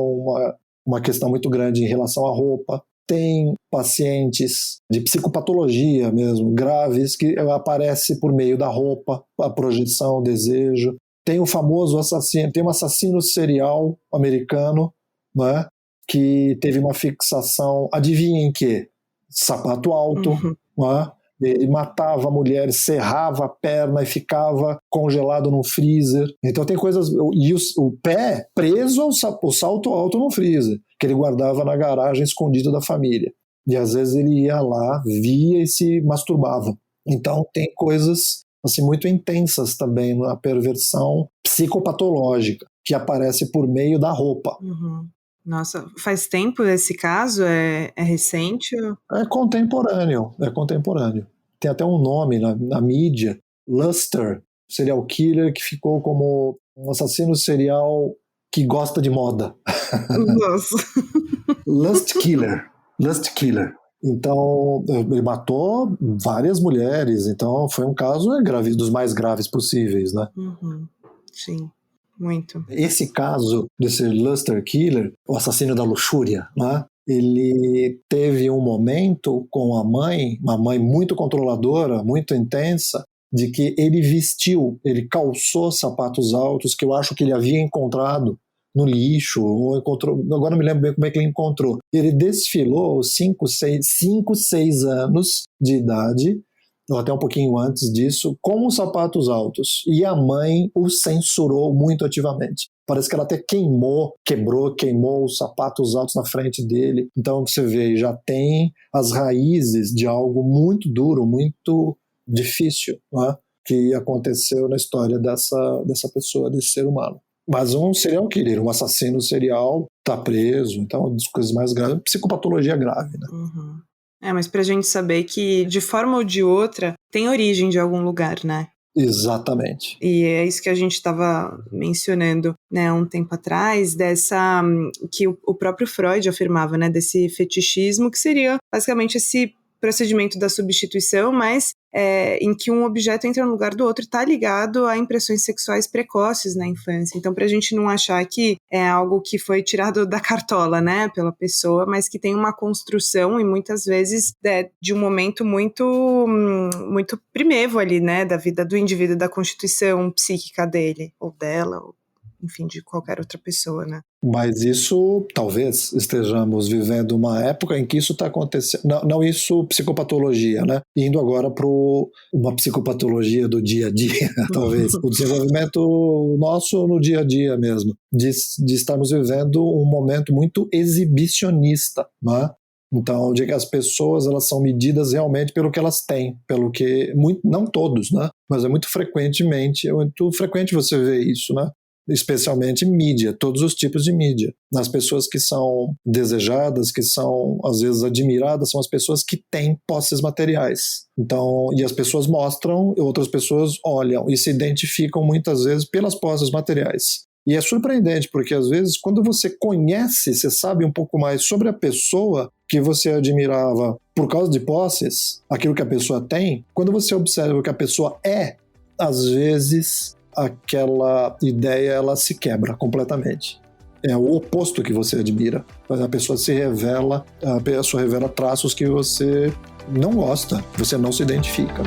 uma questão muito grande em relação à roupa. Tem pacientes de psicopatologia mesmo, graves, que aparece por meio da roupa, a projeção, o desejo. Tem o famoso assassino, tem um assassino serial americano, né, que teve uma fixação, adivinhem que? Sapato alto, né? Ele matava a mulher, serrava a perna e ficava congelado no freezer. Então tem coisas... E o pé preso ao salto alto no freezer, que ele guardava na garagem escondido da família. E às vezes ele ia lá, via e se masturbava. Então tem coisas assim, muito intensas também na perversão psicopatológica, que aparece por meio da roupa. Nossa, faz tempo esse caso? É recente? É contemporâneo. Tem até um nome na mídia, Luster, serial killer, que ficou como um assassino serial que gosta de moda. Nossa. Lust Killer. Então, ele matou várias mulheres, então foi um caso dos mais graves possíveis, né? Sim. Muito. Esse caso desse Luster Killer, o assassino da luxúria, né? Ele teve um momento com uma mãe muito controladora, muito intensa, de que ele calçou sapatos altos que eu acho que ele havia encontrado no lixo, ou encontrou, agora não me lembro bem como é que ele encontrou. Ele desfilou 5, 6 anos de idade, ou até um pouquinho antes disso, com os sapatos altos. E a mãe o censurou muito ativamente. Parece que ela até queimou os sapatos altos na frente dele. Então você vê, já tem as raízes de algo muito duro, muito difícil, né, que aconteceu na história dessa pessoa, desse ser humano. Mas um serial killer, um assassino serial, está preso, então uma das coisas mais graves, psicopatologia grave, né? Mas pra gente saber que, de forma ou de outra, tem origem de algum lugar, né? Exatamente. E é isso que a gente estava mencionando, né, um tempo atrás, que o próprio Freud afirmava, né, desse fetichismo, que seria basicamente esse procedimento da substituição, mas em que um objeto entra no lugar do outro e está ligado a impressões sexuais precoces na infância. Então, para a gente não achar que é algo que foi tirado da cartola, né, pela pessoa, mas que tem uma construção e muitas vezes de um momento muito, muito primevo ali, né, da vida do indivíduo, da constituição psíquica dele, ou dela, ou enfim, de qualquer outra pessoa, né? Mas isso, talvez estejamos vivendo uma época em que isso está acontecendo, não isso psicopatologia, né? Indo agora para uma psicopatologia do dia a dia, talvez. O desenvolvimento nosso no dia a dia mesmo, de estarmos vivendo um momento muito exibicionista, né? Então, de que as pessoas elas são medidas realmente pelo que elas têm, pelo que, não todos, né? Mas é muito frequente você ver isso, né? Especialmente mídia, todos os tipos de mídia. As pessoas que são desejadas, que são às vezes admiradas, são as pessoas que têm posses materiais. Então, e as pessoas mostram, outras pessoas olham e se identificam muitas vezes pelas posses materiais. E é surpreendente, porque às vezes quando você conhece, você sabe um pouco mais sobre a pessoa que você admirava por causa de posses, aquilo que a pessoa tem, quando você observa o que a pessoa é, às vezes aquela ideia ela se quebra completamente. É o oposto que você admira. A pessoa revela traços que você não gosta, você não se identifica.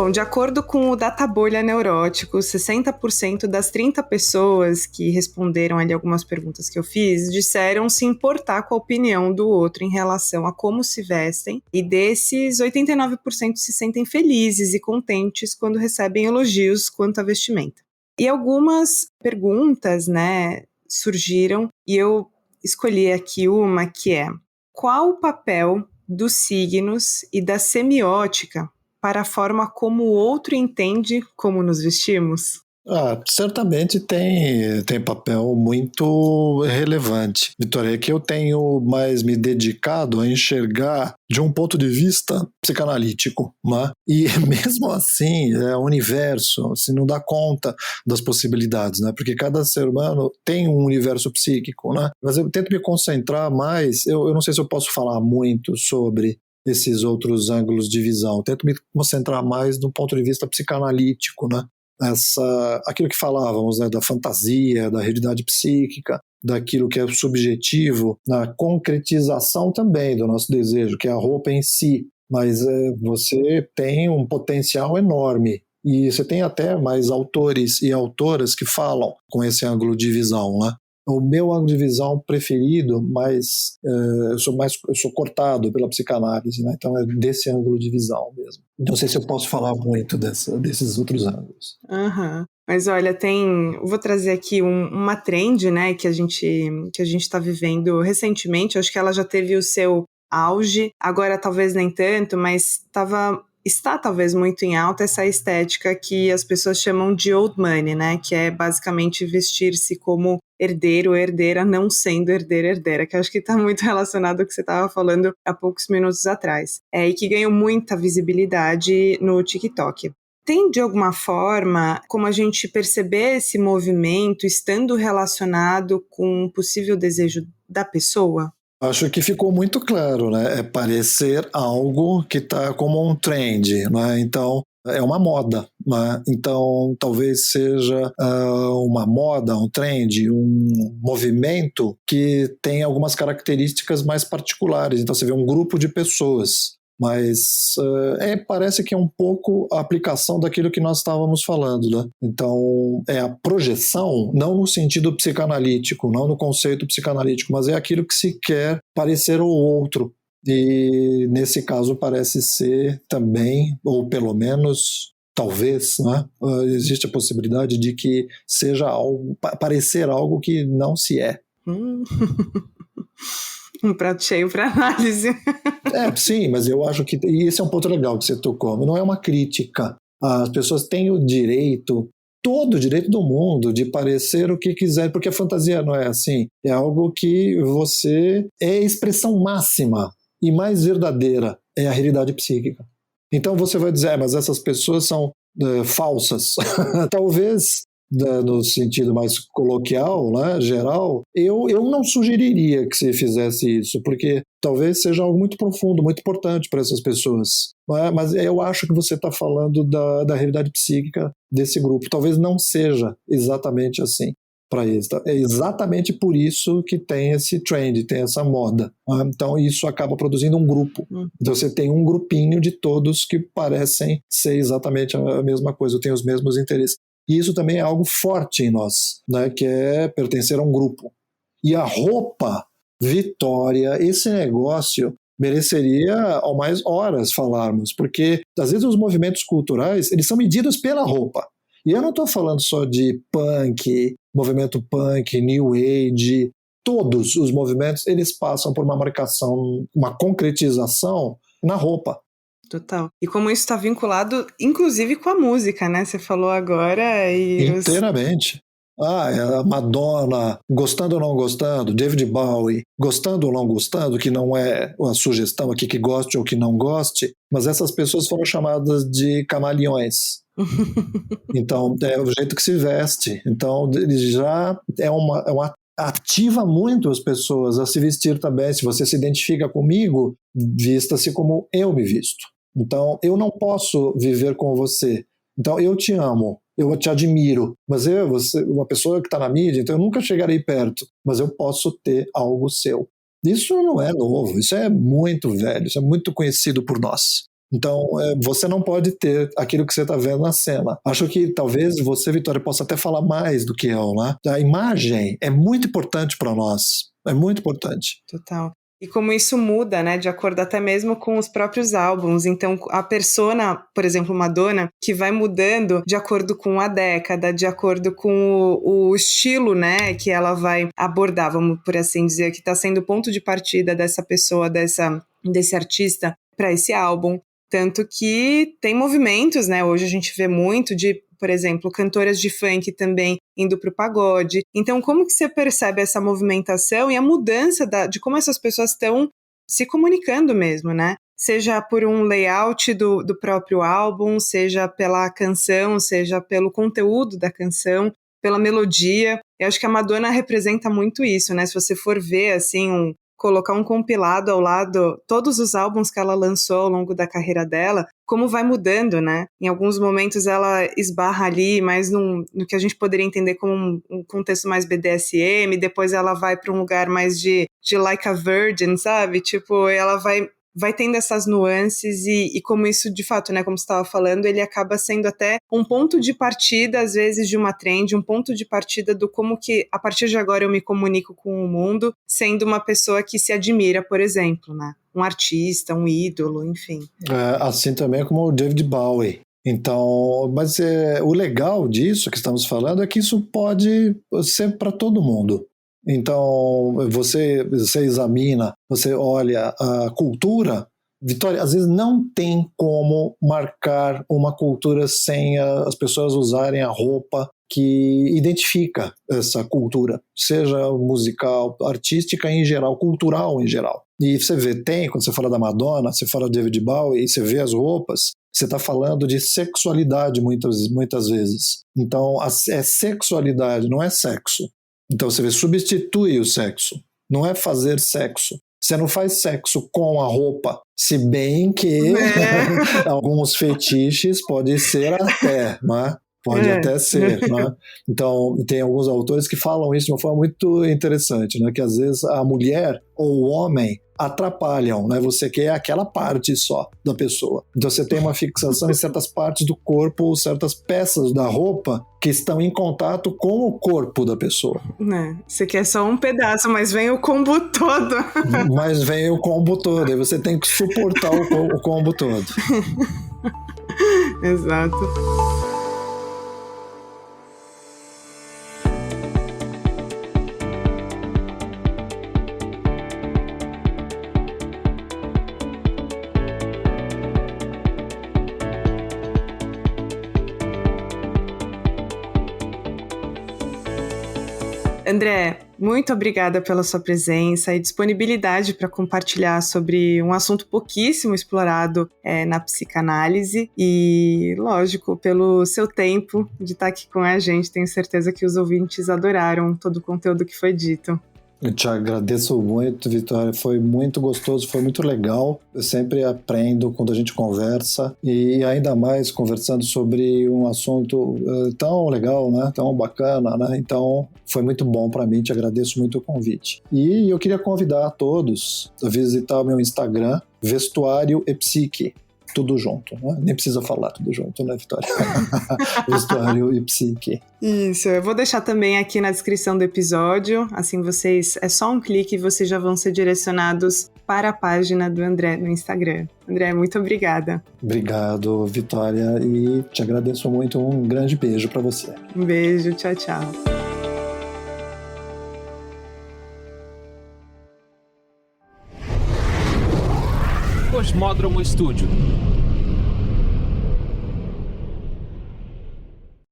Bom, de acordo com o Databolha Neurótico, 60% das 30 pessoas que responderam ali algumas perguntas que eu fiz disseram se importar com a opinião do outro em relação a como se vestem, e desses, 89% se sentem felizes e contentes quando recebem elogios quanto à vestimenta. E algumas perguntas, né, surgiram, e eu escolhi aqui uma que é: qual o papel dos signos e da semiótica para a forma como o outro entende como nos vestimos? Certamente tem papel muito relevante. Vitória, é que eu tenho mais me dedicado a enxergar de um ponto de vista psicanalítico, né? E mesmo assim, o universo se não dá conta das possibilidades, né? Porque cada ser humano tem um universo psíquico, né? Mas eu tento me concentrar mais, eu não sei se eu posso falar muito sobre esses outros ângulos de visão, eu tento me concentrar mais do ponto de vista psicanalítico, né? Aquilo que falávamos, né, da fantasia, da realidade psíquica, daquilo que é subjetivo, na concretização também do nosso desejo, que é a roupa em si. Mas você tem um potencial enorme. E você tem até mais autores e autoras que falam com esse ângulo de visão, né? O meu ângulo de visão preferido, mas eu sou cortado pela psicanálise, né? Então é desse ângulo de visão mesmo. Não sei se eu posso falar muito desses outros ângulos. Uhum. Mas olha, vou trazer aqui uma trend, né, que a gente está vivendo recentemente. Acho que ela já teve o seu auge, agora talvez nem tanto, mas está talvez muito em alta essa estética que as pessoas chamam de old money, né, que é basicamente vestir-se como herdeiro ou herdeira, não sendo herdeiro ou herdeira, que eu acho que está muito relacionado ao que você estava falando há poucos minutos atrás, e que ganhou muita visibilidade no TikTok. Tem, de alguma forma, como a gente perceber esse movimento estando relacionado com um possível desejo da pessoa? Acho que ficou muito claro, né? É parecer algo que está como um trend, né? Então, é uma moda, né? Então, talvez seja uma moda, um trend, um movimento que tem algumas características mais particulares. Então, você vê um grupo de pessoas, mas parece que é um pouco a aplicação daquilo que nós estávamos falando, né? Então, é a projeção, não no sentido psicanalítico, não no conceito psicanalítico, mas é aquilo que se quer parecer ao outro. E nesse caso parece ser também, ou pelo menos talvez, né, existe a possibilidade de que seja algo, parecer algo que não se é. Um prato cheio para análise. Sim, mas eu acho que e esse é um ponto legal que você tocou, não é uma crítica. As pessoas têm o direito, todo o direito do mundo de parecer o que quiser, porque a fantasia não é assim, é algo que você é a expressão máxima e mais verdadeira, é a realidade psíquica. Então você vai dizer, mas essas pessoas são falsas. Talvez, no sentido mais coloquial, né, geral, eu não sugeriria que você fizesse isso, porque talvez seja algo muito profundo, muito importante para essas pessoas. Mas eu acho que você está falando da realidade psíquica desse grupo. Talvez não seja exatamente assim para eles. É exatamente por isso que tem esse trend, tem essa moda. Então isso acaba produzindo um grupo. Então você tem um grupinho de todos que parecem ser exatamente a mesma coisa, têm os mesmos interesses. E isso também é algo forte em nós, né, que é pertencer a um grupo. E a roupa, Vitória, esse negócio mereceria ao mais horas falarmos, porque às vezes os movimentos culturais eles são medidos pela roupa. E eu não estou falando só de punk, movimento punk, new age, todos os movimentos eles passam por uma marcação, uma concretização na roupa. Total. E como isso está vinculado, inclusive, com a música, né? Você falou agora e... Inteiramente. A Madonna, gostando ou não gostando, David Bowie, gostando ou não gostando, que não é a sugestão aqui que goste ou que não goste, mas essas pessoas foram chamadas de camaleões. Então, é o jeito que se veste. Então, já ativa muito as pessoas a se vestir também. Se você se identifica comigo, vista-se como eu me visto. Então, eu não posso viver com você. Então, eu te amo, eu te admiro, mas você, uma pessoa que está na mídia, então eu nunca chegarei perto, mas eu posso ter algo seu. Isso não é novo, isso é muito velho, isso é muito conhecido por nós. Então, você não pode ter aquilo que você está vendo na cena. Acho que talvez você, Vitória, possa até falar mais do que eu, né? A imagem é muito importante para nós. É muito importante. Total. E como isso muda, né, de acordo até mesmo com os próprios álbuns. Então, a persona, por exemplo, Madonna, que vai mudando de acordo com a década, de acordo com o estilo, né, que ela vai abordar, vamos por assim dizer, que está sendo o ponto de partida dessa pessoa, desse artista para esse álbum. Tanto que tem movimentos, né, hoje a gente vê muito de, por exemplo, cantoras de funk também indo para o pagode. Então, como que você percebe essa movimentação e a mudança de como essas pessoas estão se comunicando mesmo, né? Seja por um layout do próprio álbum, seja pela canção, seja pelo conteúdo da canção, pela melodia. Eu acho que a Madonna representa muito isso, né? Se você for ver, assim, colocar um compilado ao lado, todos os álbuns que ela lançou ao longo da carreira dela, como vai mudando, né? Em alguns momentos ela esbarra ali mais no que a gente poderia entender como um contexto mais BDSM, depois ela vai para um lugar mais de Like a Virgin, sabe? Tipo, ela vai tendo essas nuances e como isso, de fato, né, como você estava falando, ele acaba sendo até um ponto de partida, às vezes, de uma trend, um ponto de partida do como que, a partir de agora, eu me comunico com o mundo, sendo uma pessoa que se admira, por exemplo, né? Um artista, um ídolo, enfim. Assim também como o David Bowie. Então, mas o legal disso que estamos falando é que isso pode ser para todo mundo. Então, você examina, você olha a cultura. Vitória, às vezes não tem como marcar uma cultura sem as pessoas usarem a roupa que identifica essa cultura, seja musical, artística em geral, cultural em geral. E você vê, quando você fala da Madonna, você fala do David Bowie, e você vê as roupas, você está falando de sexualidade muitas vezes. Então, é sexualidade, não é sexo. Então você vê, substitui o sexo, não é fazer sexo. Você não faz sexo com a roupa, se bem que alguns fetiches pode ser até, né? Pode até ser, né? Então, tem alguns autores que falam isso de uma forma muito interessante, né? Que às vezes a mulher ou o homem atrapalham, né? Você quer aquela parte só da pessoa. Então você tem uma fixação em certas partes do corpo ou certas peças da roupa que estão em contato com o corpo da pessoa. Você quer só um pedaço, mas vem o combo todo. Mas vem o combo todo, e você tem que suportar o combo todo. Exato. André, muito obrigada pela sua presença e disponibilidade para compartilhar sobre um assunto pouquíssimo explorado na psicanálise e, lógico, pelo seu tempo de estar aqui com a gente. Tenho certeza que os ouvintes adoraram todo o conteúdo que foi dito. Eu te agradeço muito, Vitória, foi muito gostoso, foi muito legal. Eu sempre aprendo quando a gente conversa e ainda mais conversando sobre um assunto tão legal, né? Tão bacana, né? Então foi muito bom para mim, te agradeço muito o convite. E eu queria convidar a todos a visitar o meu Instagram, Vestuário e Psique. Tudo junto, né? Nem precisa falar tudo junto, né, Vitória? Vestuário e Psique. Isso, eu vou deixar também aqui na descrição do episódio, assim é só um clique e vocês já vão ser direcionados para a página do André no Instagram. André, muito obrigada. Obrigado, Vitória, e te agradeço muito, um grande beijo para você. Um beijo, tchau, tchau. Cosmódromo Estúdio.